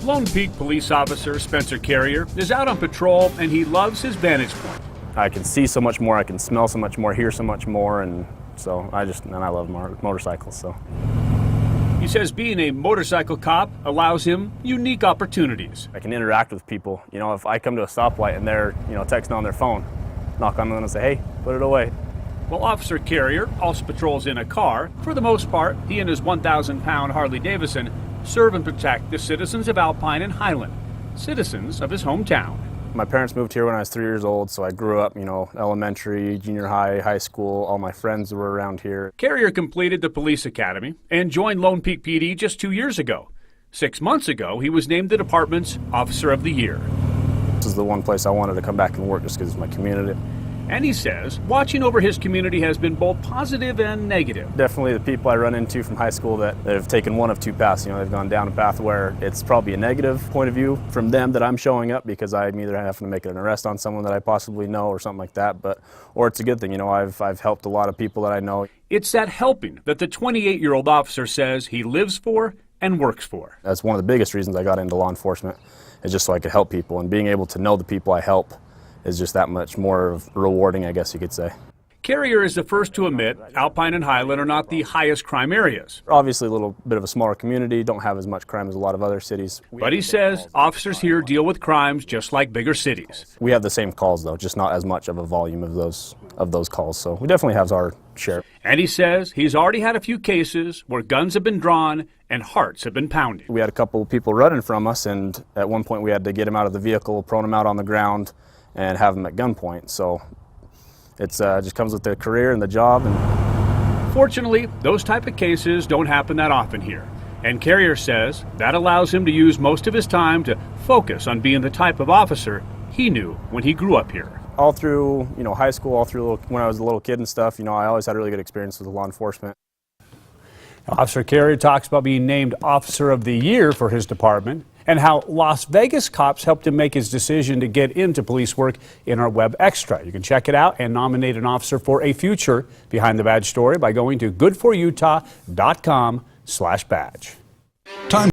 Lone Peak police officer Spencer Carrier is out on patrol and he loves his vantage point. I can see so much more, I can smell so much more, hear so much more, and so I love motorcycles. So he says being a motorcycle cop allows him unique opportunities. I can interact with people. You know, if I come to a stoplight and they're, texting on their phone, knock on them and say, hey, put it away. While Officer Carrier also patrols in a car, for the most part, he and his 1,000-pound Harley-Davidson serve and protect the citizens of Alpine and Highland, citizens of his hometown. My parents moved here when I was 3 years old, so I grew up, elementary, junior high, high school. All my friends were around here. Carrier completed the police academy and joined Lone Peak PD just 2 years ago. 6 months ago, he was named the department's Officer of the Year. This is the one place I wanted to come back and work just because it's my community. And he says watching over his community has been both positive and negative. Definitely the people I run into from high school that have taken one of two paths. They've gone down a path where it's probably a negative point of view from them that I'm showing up because I'm either having to make an arrest on someone that I possibly know or something like that, or it's a good thing. I've helped a lot of people that I know. It's that helping that the 28-year-old officer says he lives for and works for. That's one of the biggest reasons I got into law enforcement, is just so I could help people, and being able to know the people I help is just that much more rewarding, I guess you could say. Carrier is the first to admit Alpine and Highland are not the highest crime areas. Obviously a little bit of a smaller community, don't have as much crime as a lot of other cities. But he says officers here deal with crimes just like bigger cities. We have the same calls though, just not as much of a volume of those calls, so we definitely have our share. And he says he's already had a few cases where guns have been drawn and hearts have been pounded. We had a couple of people running from us, and at one point we had to get him out of the vehicle, prone him out on the ground, and have them at gunpoint. So it's just comes with the career and the job. And fortunately, those type of cases don't happen that often here. And Carrier says that allows him to use most of his time to focus on being the type of officer he knew when he grew up here. All through high school, all through when I was a little kid and stuff, I always had a really good experience with law enforcement. Officer Carrier talks about being named Officer of the Year for his department and how Las Vegas cops helped him make his decision to get into police work in our web extra. You can check it out and nominate an officer for a future Behind the Badge story by going to goodforutah.com/badge.